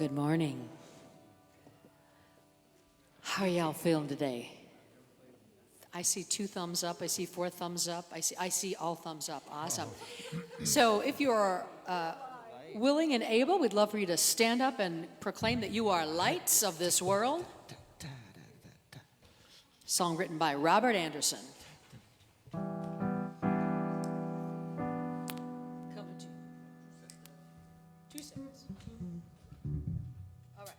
Good morning. How are y'all feeling today? I see 2 thumbs up. I see 4 thumbs up. I see all thumbs up. Awesome. So if you are willing and able, we'd love for you to stand up and proclaim that you are lights of this world. Song written by Robert Anderson. Coming to you. 2 seconds. All right.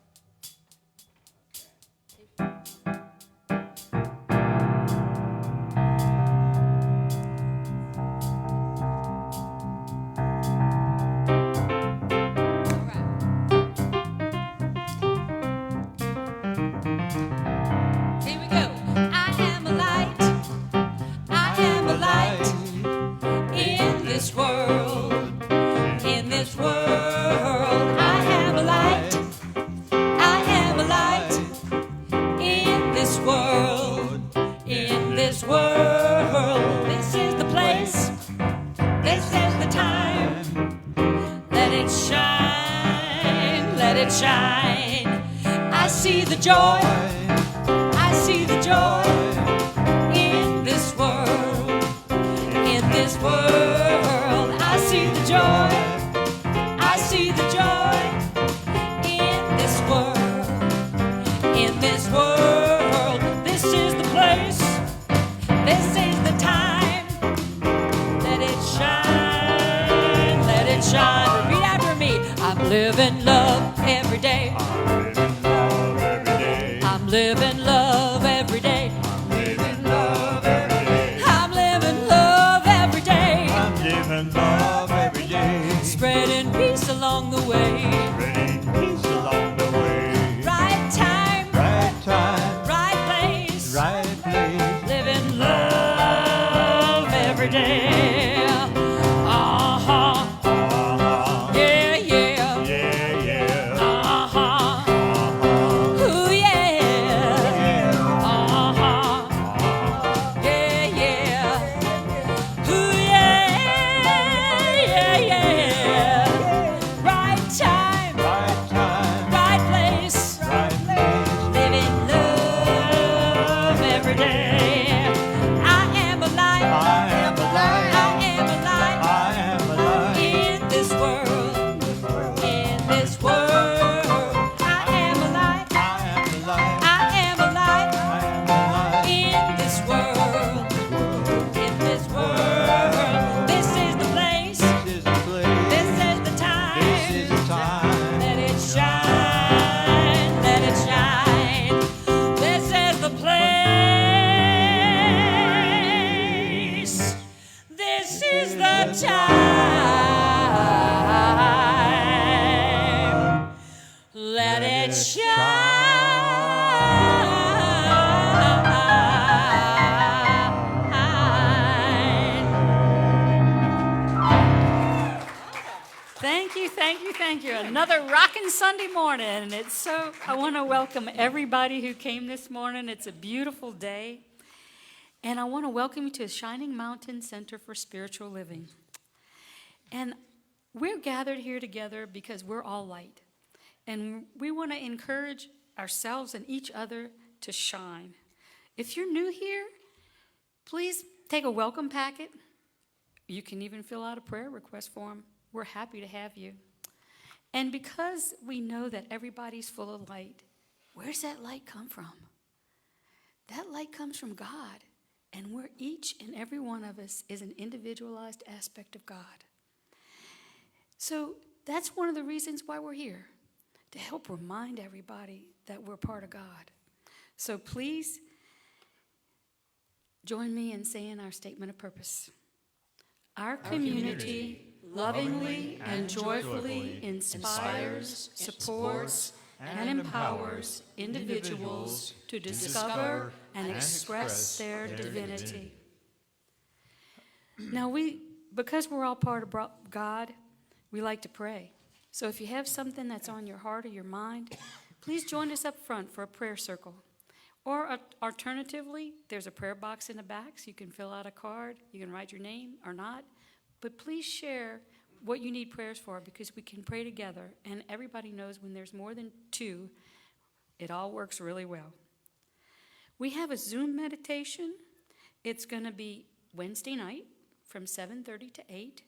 Here we go. I am a light. I am a light in this world. In this world, I am a light. I am a light in this world. In this world, this is the place. This is the time. Let it shine. Let it shine. I see the joy. I see the joy in this world. In this world, I see the joy. I see the joy in this world. In this world, this is the place. This is the time. Let it shine. Let it shine. Repeat after me. I'm living love every day. I'm living love every day. Living love every day. I'm living love every day. I'm living love every day. Spreading peace along the way. Spreading peace along the way. Right time, Right time, right place. right place. Living love every day. Uh-huh. Uh-huh. Yeah, yeah. Yeah, yeah. Uh-huh. Uh-huh. Ooh, yeah. Yeah. Uh-huh. Uh-huh. Yeah, yeah. Ooh, yeah. Yeah, yeah. Right time, Right time, right place. right place. Living love every day. I am a light. I am a light. I am a light I am a light. in this world. In this world, I am a light. I am a light. I am a light I am a light. in this world. In this world, this is the place. This is the place. This is the time. This is the time. Let it shine, let it shine. This is the place. This is the time. Let it shine. Thank you, thank you, thank you. Another rockin' Sunday morning. I want to welcome everybody who came this morning. It's a beautiful day. And I want to welcome you to Shining Mountain Center for Spiritual Living. And we're gathered here together because we're all light. And we want to encourage ourselves and each other to shine. If you're new here, please take a welcome packet. You can even fill out a prayer request form. We're happy to have you. And because we know that everybody's full of light, where's that light come from? That light comes from God. And we're each and every one of us is an individualized aspect of God. So that's one of the reasons why we're here, to help remind everybody that we're part of God. So please join me in saying our statement of purpose. Our community lovingly and joyfully inspires, supports, and empowers individuals to discover and express their divinity. Now, because we're all part of God, we like to pray. So if you have something that's on your heart or your mind, please join us up front for a prayer circle. Or alternatively, there's a prayer box in the back, so you can fill out a card. You can write your name or not. But please share what you need prayers for, because we can pray together, and everybody knows when there's more than two, it all works really well. We have a Zoom meditation. It's going to be Wednesday night from 7:30 to 8,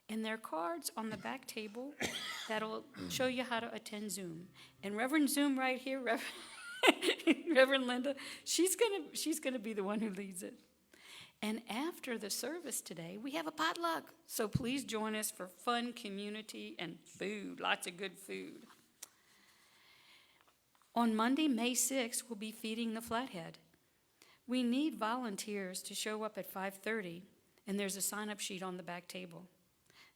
and there are cards on the back table that'll show you how to attend Zoom. And Reverend Zoom right here, Reverend Linda, she's gonna be the one who leads it. And after the service today, we have a potluck. So please join us for fun, community, and food, lots of good food. On Monday, May 6th, we'll be feeding the Flathead. We need volunteers to show up at 5:30, and there's a sign-up sheet on the back table.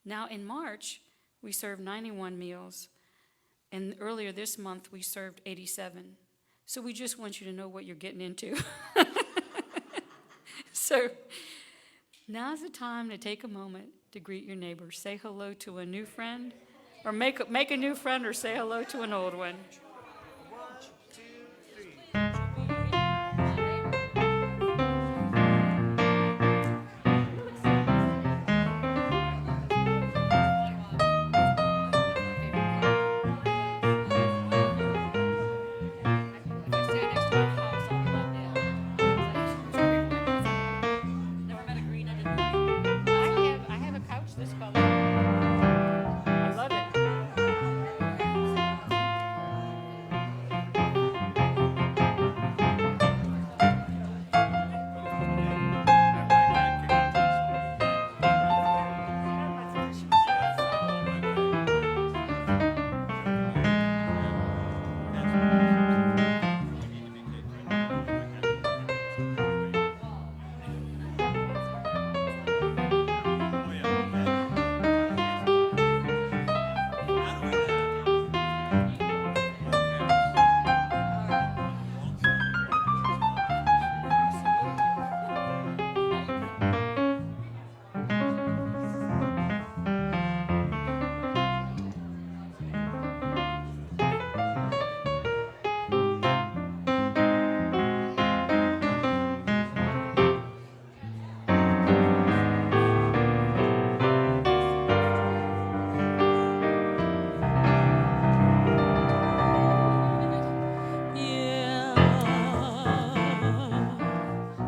Now, in March, we served 91 meals, and earlier this month, we served 87. So we just want you to know what you're getting into. So now's the time to take a moment to greet your neighbor. Say hello to a new friend, or make a new friend, or say hello to an old one. I have a couch this color. I love it.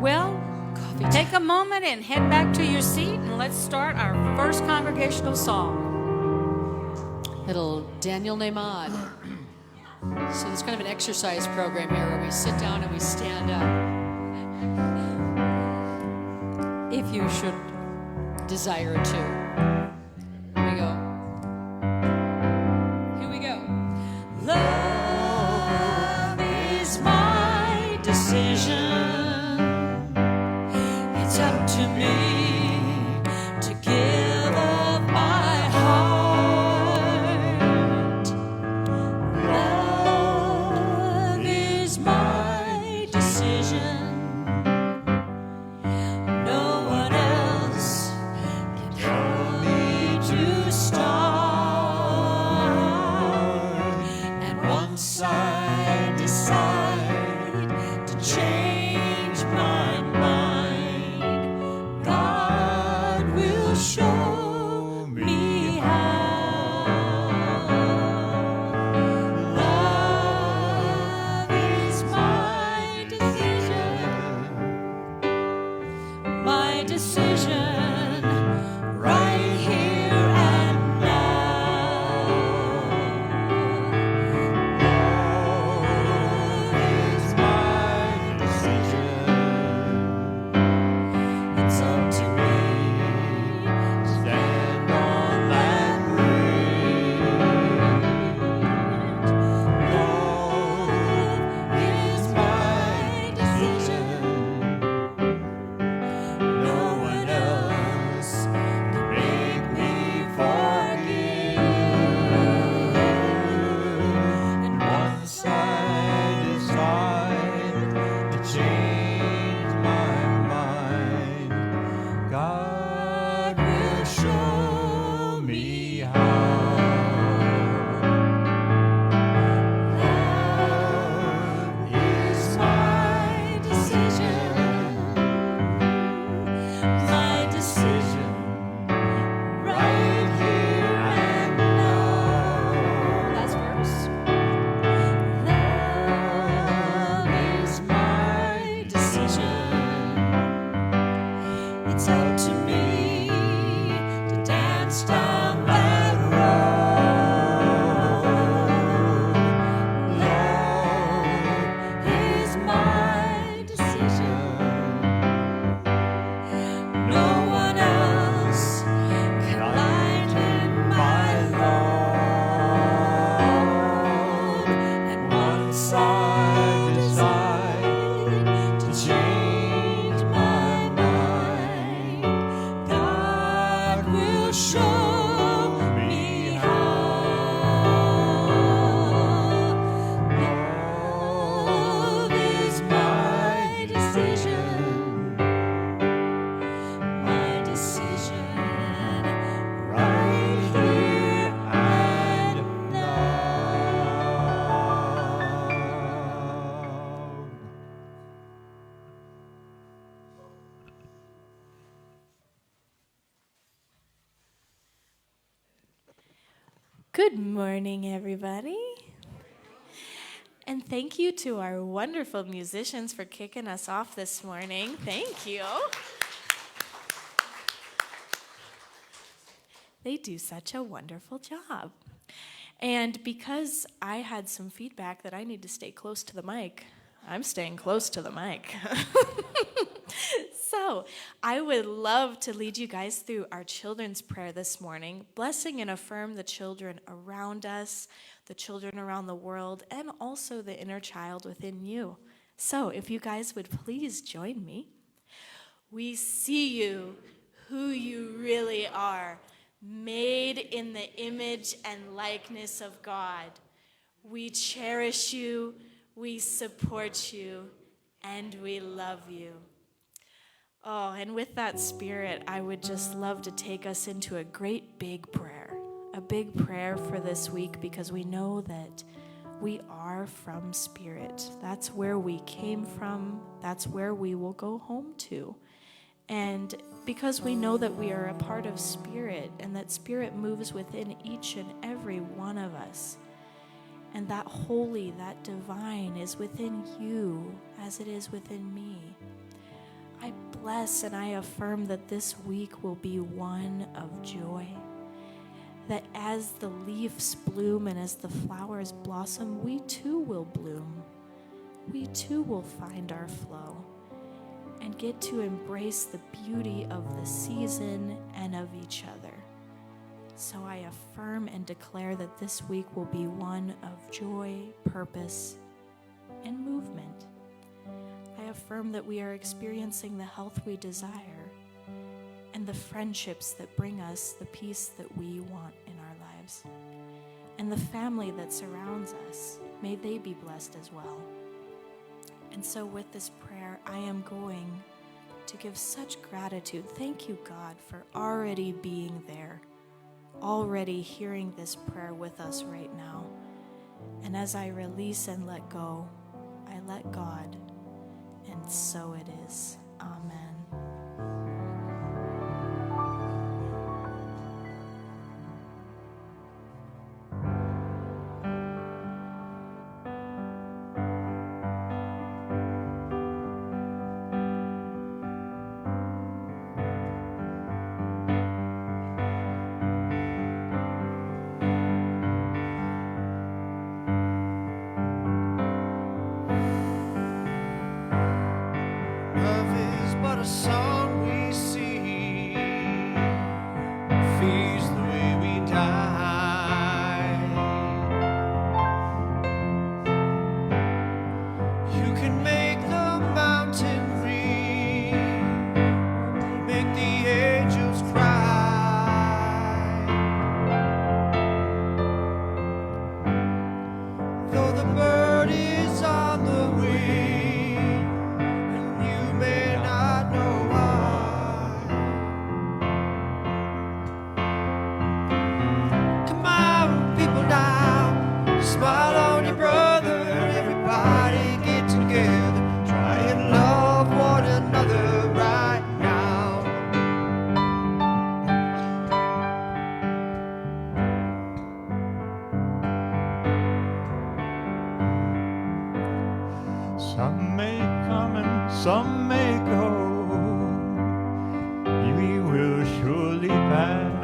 Well, take a moment and head back to your seat, and let's start our first congregational song. Little Daniel Nahmad. So it's kind of an exercise program here where we sit down and we stand up. If you should desire to. Here we go. Here we go. Love is my decision. It's up to me to give up my heart. Love is my decision. No one else can help me to start. And once I decide to change my mind, God will show me how. Love is my decision right here and now. Love is my Good morning, everybody. And thank you to our wonderful musicians for kicking us off this morning. Thank you. They do such a wonderful job. And because I had some feedback that I need to stay close to the mic, I'm staying close to the mic. So I would love to lead you guys through our children's prayer this morning, blessing and affirm the children around us, the children around the world, and also the inner child within you. So if you guys would please join me. We see you, who you really are, made in the image and likeness of God. We cherish you, we support you, and we love you. Oh, and with that spirit, I would just love to take us into a great big prayer for this week, because we know that we are from Spirit. That's where we came from. That's where we will go home to. And because we know that we are a part of Spirit, and that Spirit moves within each and every one of us, and that holy, that divine is within you as it is within me. I bless and I affirm that this week will be one of joy. That as the leaves bloom and as the flowers blossom, we too will bloom. We too will find our flow and get to embrace the beauty of the season and of each other. So I affirm and declare that this week will be one of joy, purpose, and movement. I affirm that we are experiencing the health we desire and the friendships that bring us the peace that we want in our lives. And the family that surrounds us, may they be blessed as well. And so with this prayer, I am going to give such gratitude. Thank you, God, for already being there, already hearing this prayer with us right now. And as I release and let go, I let God. And so it is. Amen. Love is but a song we sing, feeds the way we die. You can make the mountain ring, make the angels cry. Though the bird is on the wing, you may not know why. Come on, people now, smile on your brother. Everybody get together, try and love one another right now. Some may come and some may go, we will surely pass.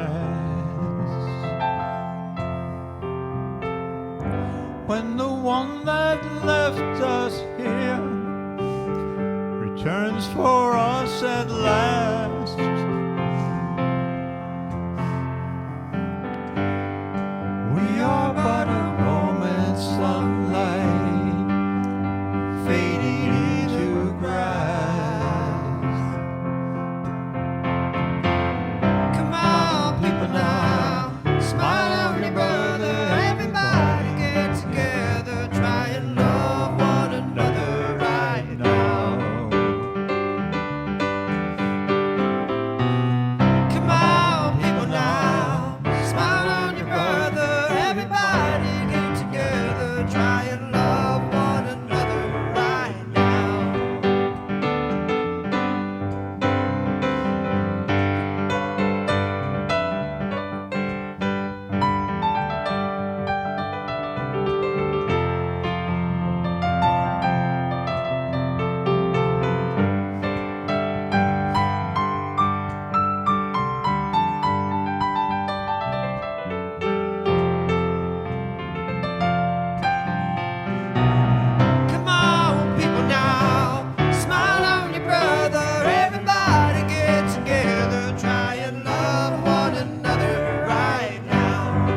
When the one that left us here returns for us at last, we are but a moment's sunlight fading into grass. Come on, people now, smile on your brother. Everybody get together, try and love one another right now. Come on, people now, smile on your brother. Everybody get together, try and love one another right now.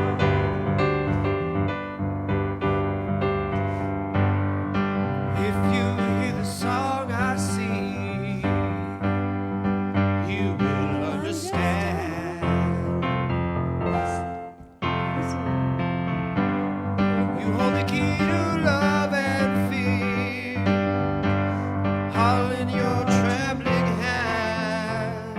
If you hear the song I sing, you will understand. You hold the key to love and fear, all in your trembling hand.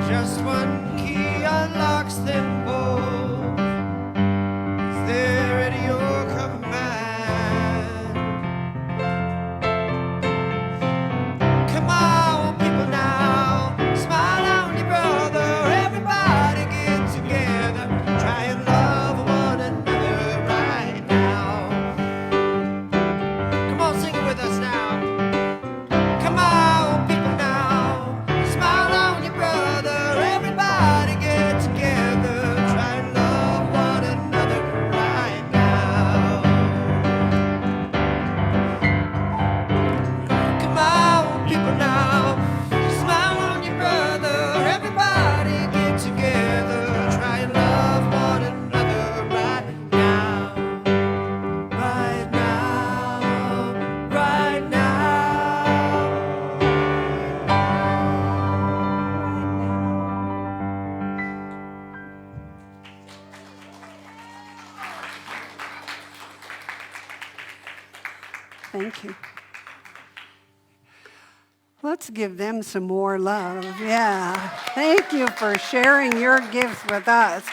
Just one key unlocks them both. Is there at your command? Come on, people now, smile on your brother. Everybody get together, try and love one another right now. Come on, sing it with us now. Come on, people now, smile on your brother. Everybody get together, try and love one another right now. Come on, people now, smile on your brother. Everybody get together, try and love one another right now. Right now, right now. Thank you. Let's give them some more love. Yeah. Thank you for sharing your gifts with us.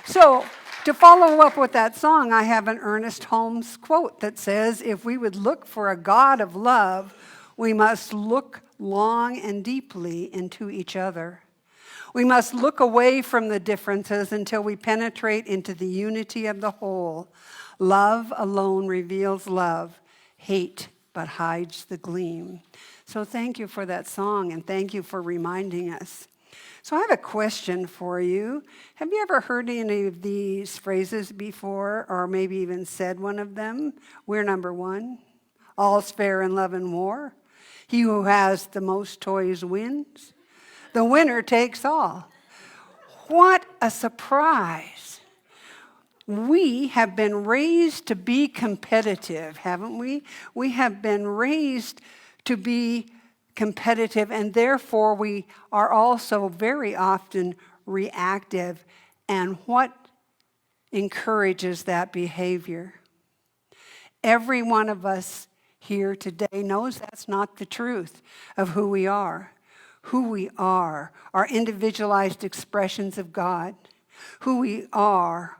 So, to follow up with that song, I have an Ernest Holmes quote that says, "If we would look for a God of love, we must look long and deeply into each other. We must look away from the differences until we penetrate into the unity of the whole. Love alone reveals love. Hate but hides the gleam." So thank you for that song, and thank you for reminding us. So I have a question for you. Have you ever heard any of these phrases before, or maybe even said one of them? We're number one. All's fair in love and war. He who has the most toys wins. The winner takes all. What a surprise. We have been raised to be competitive, haven't we? We have been raised to be competitive, and therefore we are also very often reactive. And what encourages that behavior? Every one of us here today knows that's not the truth of who we are. Who we are individualized expressions of God. Who we are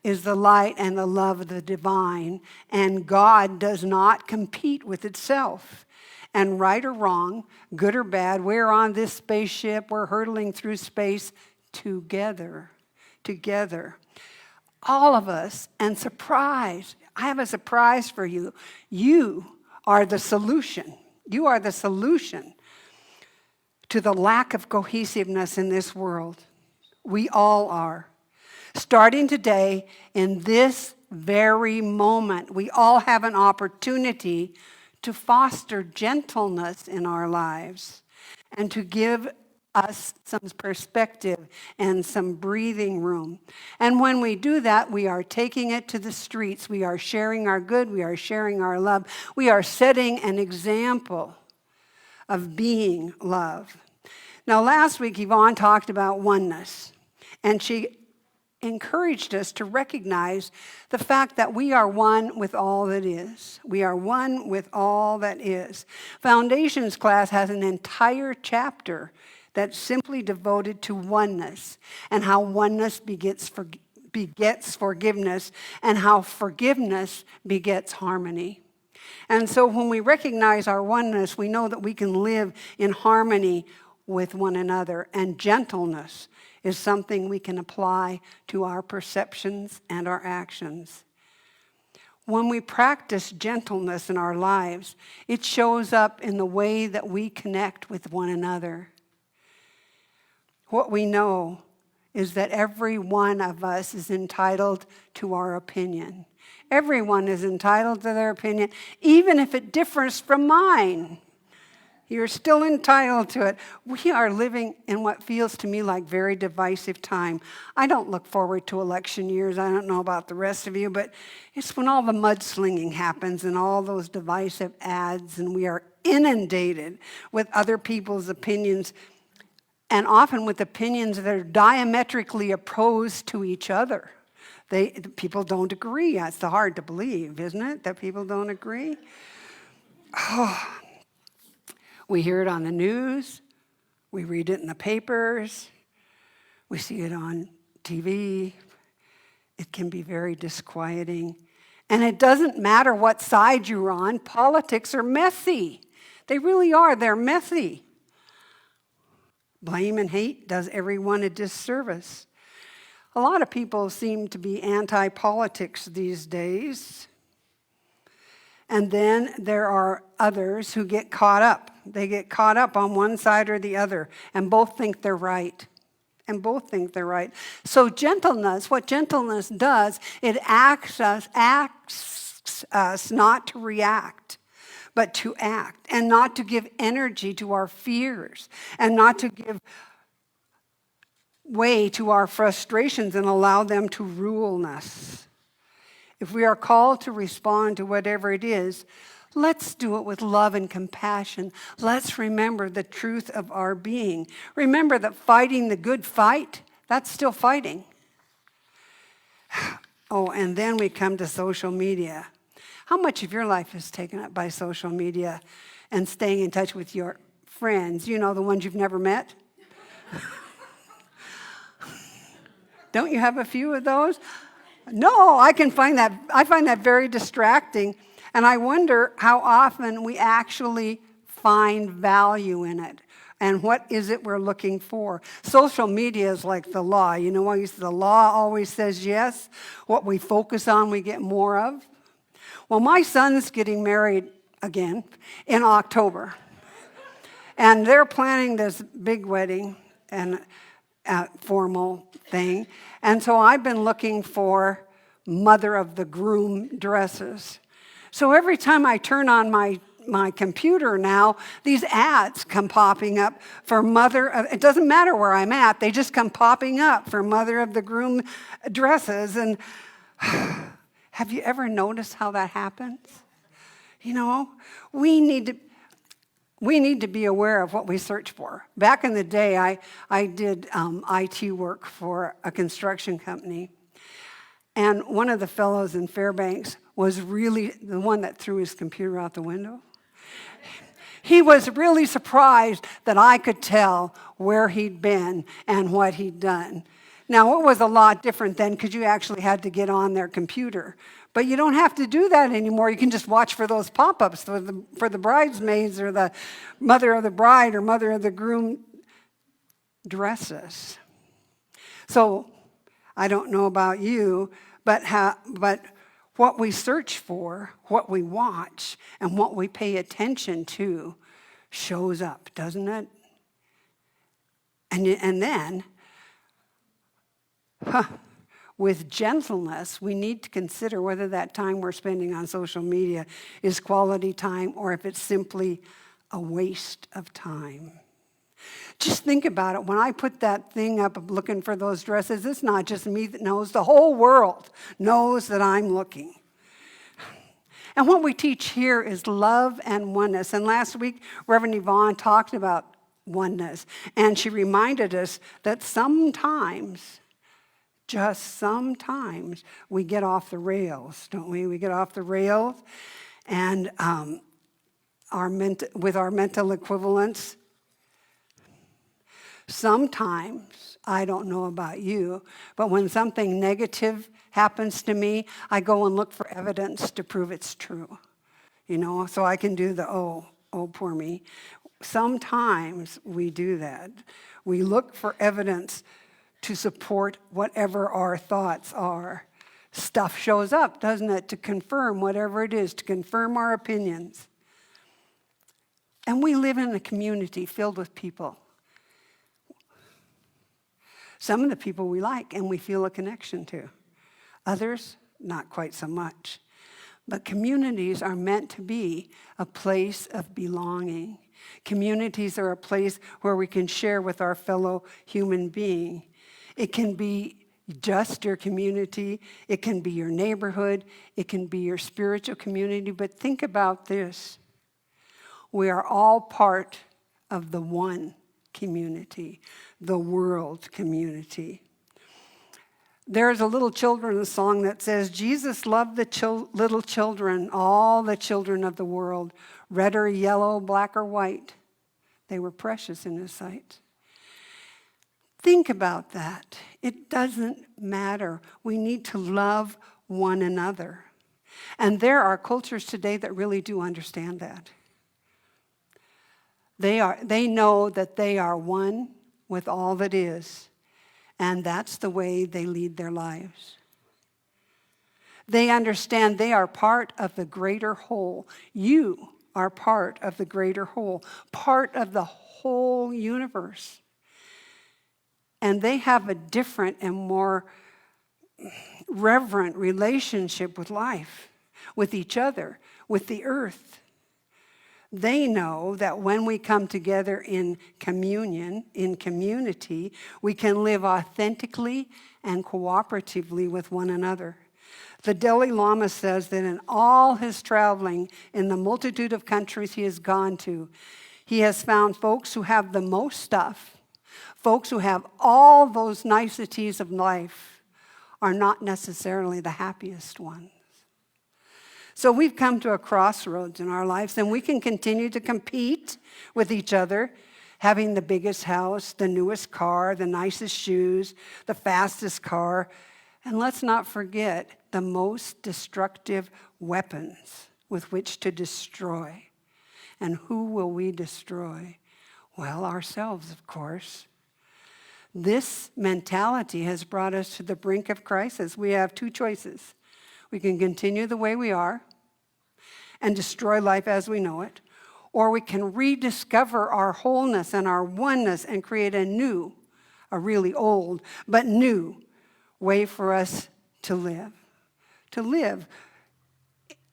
is the light and the love of the divine, and God does not compete with itself. And right or wrong, good or bad, we're on this spaceship, we're hurtling through space together. All of us, and surprise, I have a surprise for you. You are the solution. You are the solution to the lack of cohesiveness in this world. We all are. Starting today, in this very moment, we all have an opportunity to foster gentleness in our lives and to give us some perspective and some breathing room. And when we do that, we are taking it to the streets. We are sharing our good. We are sharing our love. We are setting an example of being love. Now, last week, Yvonne talked about oneness, and she encouraged us to recognize the fact that we are one with all that is. We are one with all that is. Foundations class has an entire chapter that's simply devoted to oneness and how oneness begets forgiveness and how forgiveness begets harmony. And so when we recognize our oneness, we know that we can live in harmony with one another, and gentleness is something we can apply to our perceptions and our actions. When we practice gentleness in our lives, it shows up in the way that we connect with one another. What we know is that every one of us is entitled to our opinion. Everyone is entitled to their opinion, even if it differs from mine. You're still entitled to it. We are living in what feels to me like very divisive time. I don't look forward to election years. I don't know about the rest of you, but it's when all the mudslinging happens and all those divisive ads, and we are inundated with other people's opinions, and often with opinions that are diametrically opposed to each other. People don't agree. It's hard to believe, isn't it, that people don't agree? Oh. We hear it on the news, we read it in the papers, we see it on TV. It can be very disquieting. And it doesn't matter what side you're on, politics are messy. They really are, they're messy. Blame and hate does everyone a disservice. A lot of people seem to be anti-politics these days. And then there are others who get caught up. They get caught up on one side or the other, and both think they're right. And both think they're right. So gentleness, what gentleness does, it asks us not to react, but to act, and not to give energy to our fears, and not to give way to our frustrations and allow them to rule us. If we are called to respond to whatever it is, let's do it with love and compassion. Let's remember the truth of our being. Remember that fighting the good fight, that's still fighting. Oh, and then we come to social media. How much of your life is taken up by social media and staying in touch with your friends? You know, the ones you've never met? Don't you have a few of those? No, I find that very distracting, and I wonder how often we actually find value in it, and what is it we're looking for. Social media is like the law. You know, the law always says yes. What we focus on, we get more of. Well, my son's getting married again in October, and they're planning this big wedding and formal thing. And so I've been looking for mother of the groom dresses. So every time I turn on my computer now, these ads come popping up for it doesn't matter where I'm at, they just come popping up for mother of the groom dresses. And have you ever noticed how that happens? You know, we need to be aware of what we search for. Back in the day, I did IT work for a construction company. And one of the fellows in Fairbanks was really the one that threw his computer out the window. He was really surprised that I could tell where he'd been and what he'd done. Now, it was a lot different then because you actually had to get on their computer. But you don't have to do that anymore. You can just watch for those pop-ups for the bridesmaids or the mother of the bride or mother of the groom dresses. So I don't know about you, but what we search for, what we watch, and what we pay attention to shows up, doesn't it? And then, with gentleness, we need to consider whether that time we're spending on social media is quality time or if it's simply a waste of time. Just think about it. When I put that thing up of looking for those dresses, it's not just me that knows. The whole world knows that I'm looking. And what we teach here is love and oneness. And last week, Reverend Yvonne talked about oneness. And she reminded us that sometimes, just sometimes, we get off the rails, don't we? We get off the rails and with our mental equivalence. Sometimes, I don't know about you, but when something negative happens to me, I go and look for evidence to prove it's true. You know, so I can do the, oh, poor me. Sometimes we do that. We look for evidence to support whatever our thoughts are. Stuff shows up, doesn't it, to confirm whatever it is, to confirm our opinions. And we live in a community filled with people. Some of the people we like and we feel a connection to. Others, not quite so much. But communities are meant to be a place of belonging. Communities are a place where we can share with our fellow human being. It can be just your community. It can be your neighborhood. It can be your spiritual community. But think about this. We are all part of the one community, the world community. There's a little children's song that says, Jesus loved the little children, all the children of the world, red or yellow, black or white. They were precious in his sight. Think about that. It doesn't matter. We need to love one another. And there are cultures today that really do understand that. They know that they are one with all that is, and that's the way they lead their lives. They understand they are part of the greater whole. You are part of the greater whole, part of the whole universe. And they have a different and more reverent relationship with life, with each other, with the earth. They know that when we come together in communion, in community, we can live authentically and cooperatively with one another. The Dalai Lama says that in all his traveling, in the multitude of countries he has gone to, he has found folks who have the most stuff, folks who have all those niceties of life, are not necessarily the happiest ones. So we've come to a crossroads in our lives, and we can continue to compete with each other, having the biggest house, the newest car, the nicest shoes, the fastest car, and let's not forget the most destructive weapons with which to destroy. And who will we destroy? Well, ourselves, of course. This mentality has brought us to the brink of crisis. We have two choices. We can continue the way we are and destroy life as we know it, or we can rediscover our wholeness and our oneness and create a new, a really old, but new way for us to live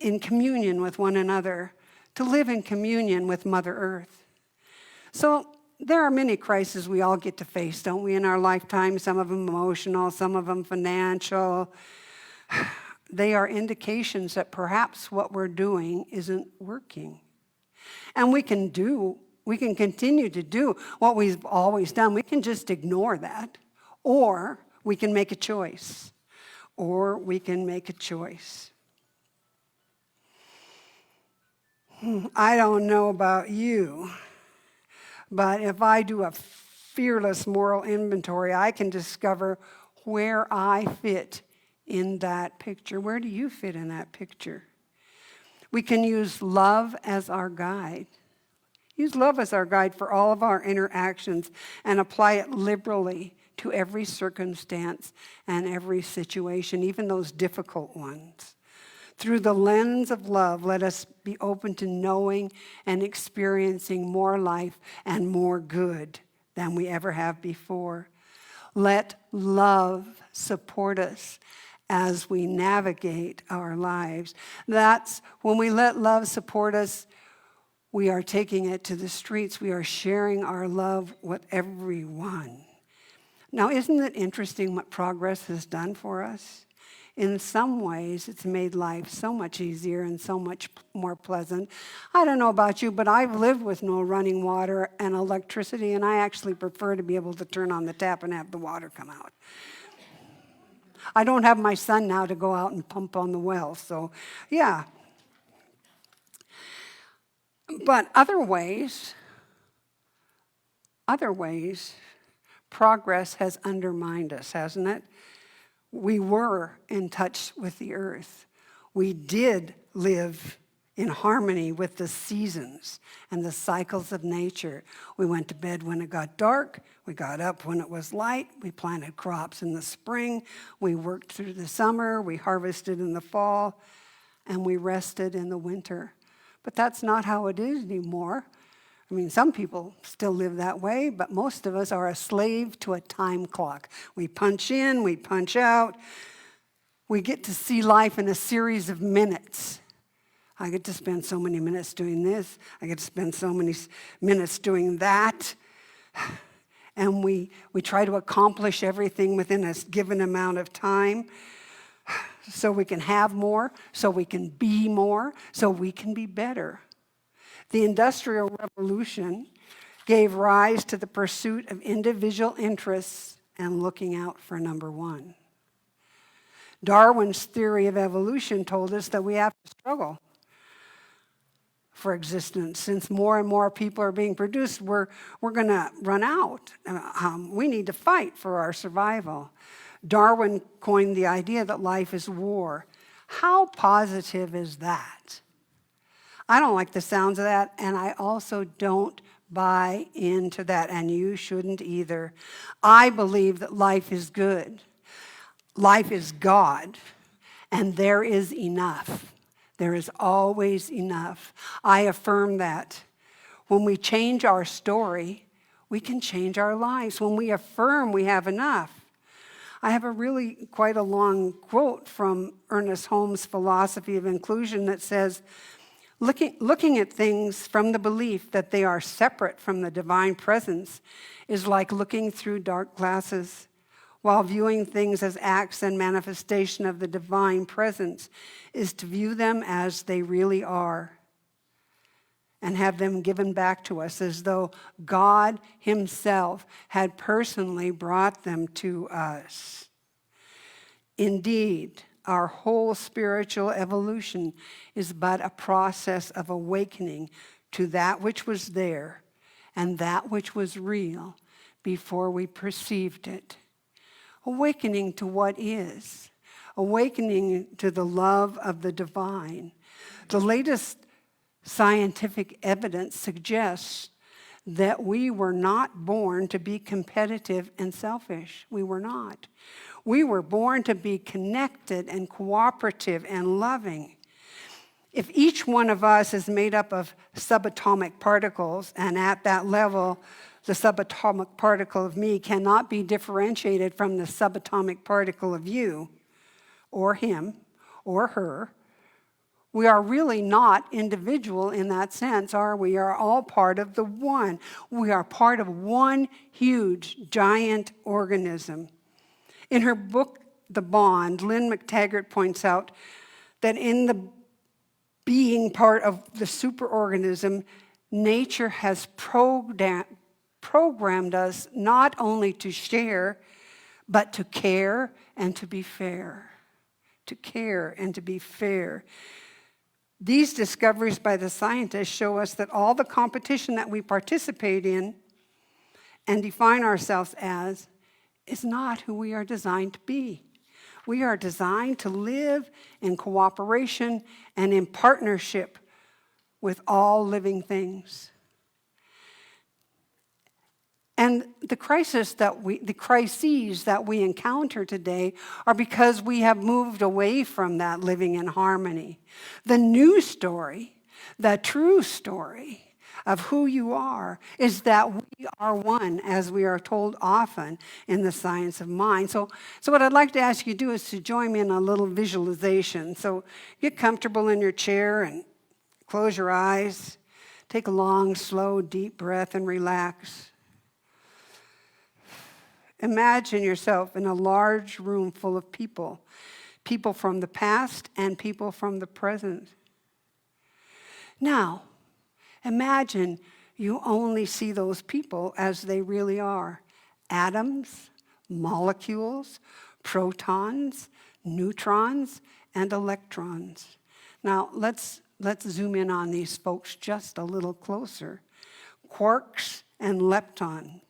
in communion with one another, to live in communion with Mother Earth. So there are many crises we all get to face, don't we, in our lifetime, some of them emotional, some of them financial. They are indications that perhaps what we're doing isn't working. And we can continue to do what we've always done. We can just ignore that. Or we can make a choice. I don't know about you, but if I do a fearless moral inventory, I can discover where I fit in that picture. Where do you fit in that picture? We can use love as our guide. Use love as our guide for all of our interactions and apply it liberally to every circumstance and every situation, even those difficult ones. Through the lens of love, let us be open to knowing and experiencing more life and more good than we ever have before. Let love support us as we navigate our lives. That's when we let love support us, we are taking it to the streets. We are sharing our love with everyone. Now, isn't it interesting what progress has done for us? In some ways, it's made life so much easier and so much more pleasant. I don't know about you, but I've lived with no running water and electricity, and I actually prefer to be able to turn on the tap and have the water come out. I don't have my son now to go out and pump on the well, so yeah. But other ways, progress has undermined us, hasn't it? We were in touch with the earth. We did live in harmony with the seasons and the cycles of nature. We went to bed when it got dark. We got up when it was light. We planted crops in the spring. We worked through the summer. We harvested in the fall. And we rested in the winter. But that's not how it is anymore. I mean, some people still live that way, but most of us are a slave to a time clock. We punch in, we punch out. We get to see life in a series of minutes. I get to spend so many minutes doing this. I get to spend so many minutes doing that. And we try to accomplish everything within a given amount of time so we can have more, so we can be more, so we can be better. The Industrial Revolution gave rise to the pursuit of individual interests and looking out for number one. Darwin's theory of evolution told us that we have to struggle for existence. Since more and more people are being produced, we're going to run out. We need to fight for our survival. Darwin coined the idea that life is war. How positive is that? I don't like the sounds of that, and I also don't buy into that, and you shouldn't either. I believe that life is good. Life is God, and there is enough. There is always enough. I affirm that. When we change our story, we can change our lives. When we affirm we have enough. I have quite a long quote from Ernest Holmes' philosophy of inclusion that says, looking at things from the belief that they are separate from the divine presence is like looking through dark glasses, while viewing things as acts and manifestation of the divine presence is to view them as they really are and have them given back to us as though God himself had personally brought them to us. Indeed, our whole spiritual evolution is but a process of awakening to that which was there and that which was real before we perceived it. Awakening to what is. Awakening to the love of the divine. The latest scientific evidence suggests that we were not born to be competitive and selfish. We were not. We were born to be connected and cooperative and loving. If each one of us is made up of subatomic particles, and at that level, the subatomic particle of me cannot be differentiated from the subatomic particle of you, or him, or her, we are really not individual in that sense, are we? We are all part of the one. We are part of one huge, giant organism. In her book, The Bond, Lynn McTaggart points out that in the being part of the superorganism, nature has programmed us not only to share, but to care and to be fair. To care and to be fair. These discoveries by the scientists show us that all the competition that we participate in and define ourselves as is not who we are designed to be. We are designed to live in cooperation and in partnership with all living things. And the crises that we encounter today are because we have moved away from that living in harmony. The new story, the true story of who you are is that we are one, as we are told often in the science of mind. So what I'd like to ask you to do is to join me in a little visualization. So get comfortable in your chair and close your eyes. Take a long, slow, deep breath and relax. Imagine yourself in a large room full of people, people from the past and people from the present. Now, imagine you only see those people as they really are. Atoms, molecules, protons, neutrons, and electrons. Now, let's zoom in on these folks just a little closer. Quarks and leptons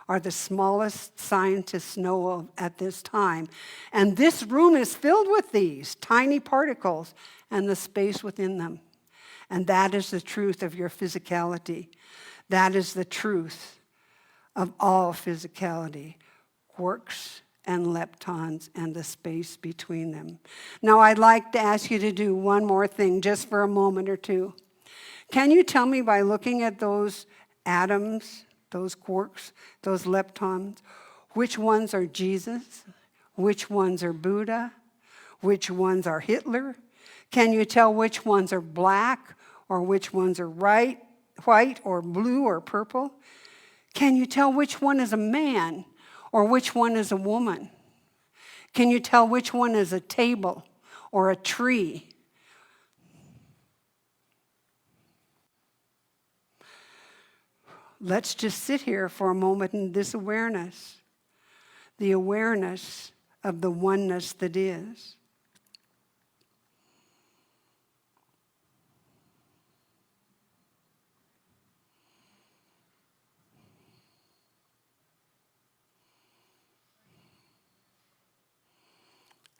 are the smallest scientists know of at this time. And this room is filled with these tiny particles and the space within them. And that is the truth of your physicality. That is the truth of all physicality. Quarks and leptons and the space between them. Now I'd like to ask you to do one more thing just for a moment or two. Can you tell me by looking at those atoms, those quarks, those leptons, which ones are Jesus, which ones are Buddha, which ones are Hitler? Can you tell which ones are black or which ones are white or blue or purple? Can you tell which one is a man or which one is a woman? Can you tell which one is a table or a tree? Let's just sit here for a moment in this awareness, the awareness of the oneness that is.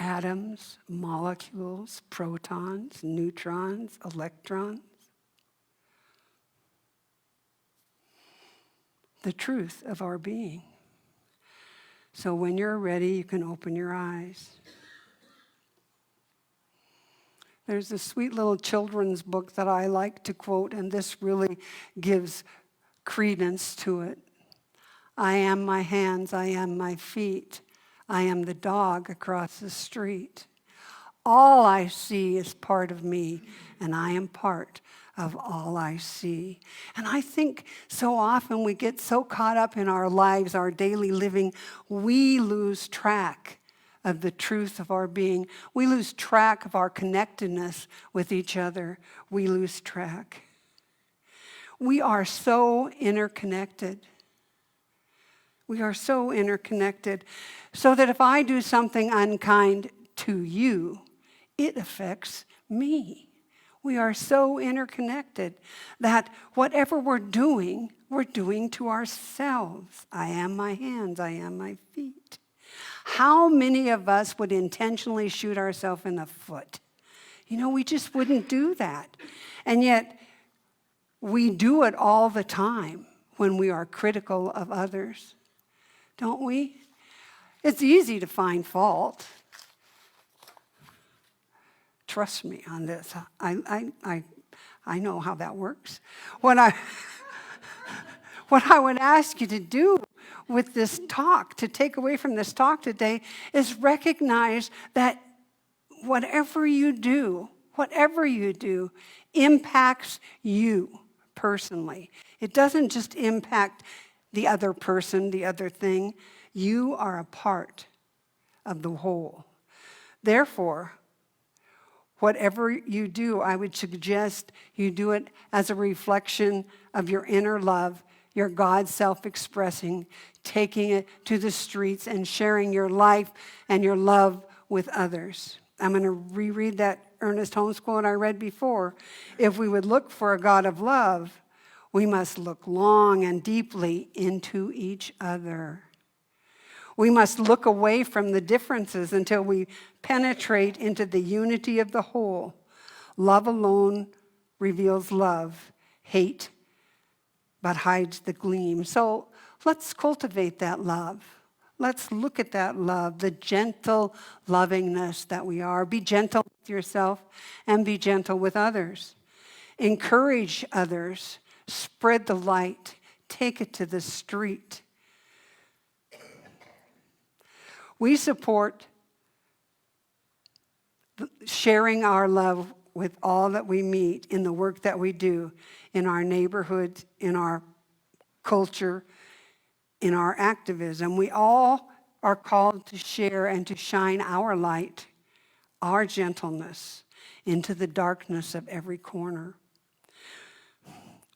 Atoms, molecules, protons, neutrons, electrons. The truth of our being. So when you're ready, you can open your eyes. There's a sweet little children's book that I like to quote, and this really gives credence to it. I am my hands, I am my feet. I am the dog across the street. All I see is part of me, and I am part of all I see. And I think so often we get so caught up in our lives, our daily living, we lose track of the truth of our being. We lose track of our connectedness with each other. We lose track. We are so interconnected. We are so interconnected, so that if I do something unkind to you, it affects me. We are so interconnected that whatever we're doing to ourselves. I am my hands, I am my feet. How many of us would intentionally shoot ourselves in the foot? You know, we just wouldn't do that. And yet, we do it all the time when we are critical of others. Don't we? It's easy to find fault. Trust me on this. I know how that works. What I would ask you to do with this talk, to take away from this talk today, is recognize that whatever you do impacts you personally. It doesn't just impact the other person, the other thing. You are a part of the whole. Therefore, whatever you do, I would suggest you do it as a reflection of your inner love, your God self-expressing, taking it to the streets and sharing your life and your love with others. I'm going to reread that Ernest Holmes quote I read before. If we would look for a God of love, we must look long and deeply into each other. We must look away from the differences until we penetrate into the unity of the whole. Love alone reveals love. Hate but hides the gleam. So let's cultivate that love. Let's look at that love, the gentle lovingness that we are. Be gentle with yourself and be gentle with others. Encourage others. Spread the light. Take it to the street. We support sharing our love with all that we meet in the work that we do in our neighborhood, in our culture, in our activism. We all are called to share and to shine our light, our gentleness, into the darkness of every corner.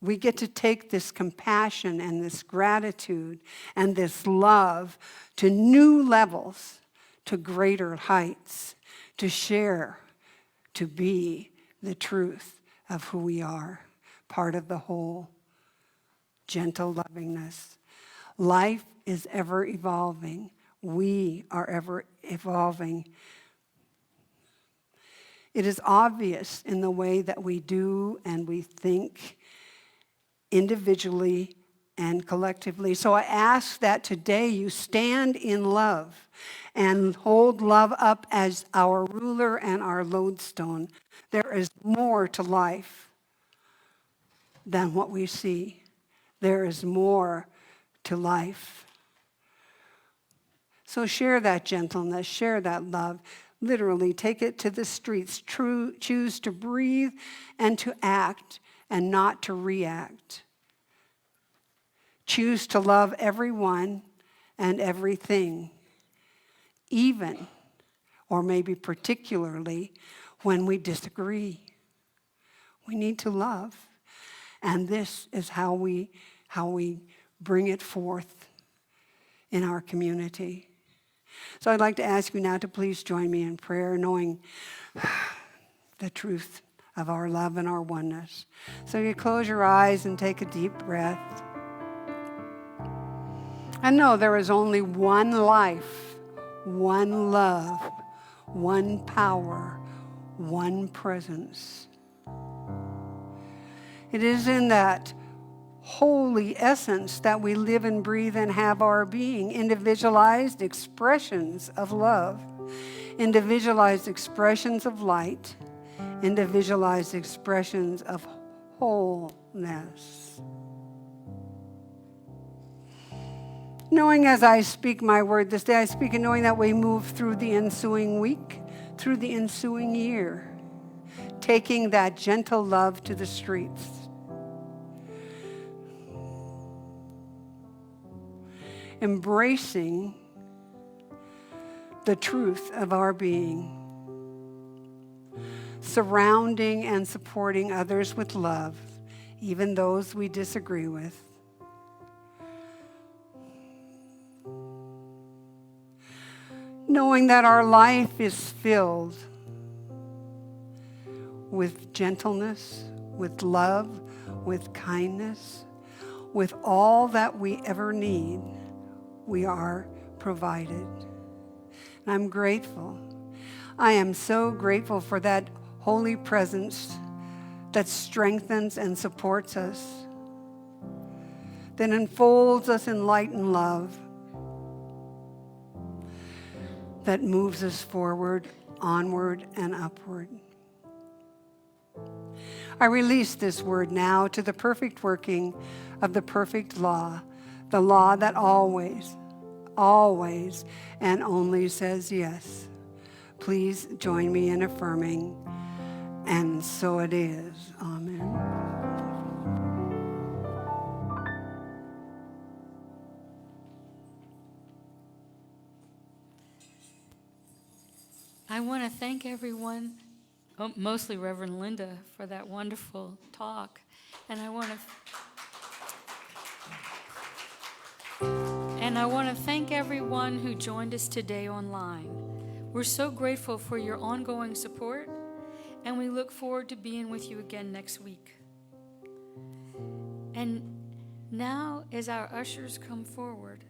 We get to take this compassion and this gratitude and this love to new levels, to greater heights, to share, to be the truth of who we are, part of the whole. Gentle lovingness. Life is ever evolving. We are ever evolving. It is obvious in the way that we do and we think individually and collectively. So I ask that today you stand in love and hold love up as our ruler and our lodestone. There is more to life than what we see. There is more to life. So share that gentleness, share that love. Literally, take it to the streets. Choose to breathe and to act and not to react. Choose to love everyone and everything, even, or maybe particularly, when we disagree. We need to love. And this is how we bring it forth in our community. So I'd like to ask you now to please join me in prayer, knowing the truth of our love and our oneness. So you close your eyes and take a deep breath. And know there is only one life, one love, one power, one presence. It is in that holy essence that we live and breathe and have our being, individualized expressions of love, individualized expressions of light, individualized expressions of wholeness. Knowing as I speak my word this day, I speak and knowing that we move through the ensuing week, through the ensuing year, taking that gentle love to the streets. Embracing the truth of our being, surrounding and supporting others with love, even those we disagree with. Knowing that our life is filled with gentleness, with love, with kindness, with all that we ever need, we are provided. And I'm grateful. I am so grateful for that holy presence that strengthens and supports us, that enfolds us in light and love, that moves us forward, onward, and upward. I release this word now to the perfect working of the perfect law, the law that always, always, and only says yes. Please join me in affirming, and so it is. Amen. I want to thank everyone, mostly Reverend Linda, for that wonderful talk. And I want to thank everyone who joined us today online. We're so grateful for your ongoing support, and we look forward to being with you again next week. And now, as our ushers come forward,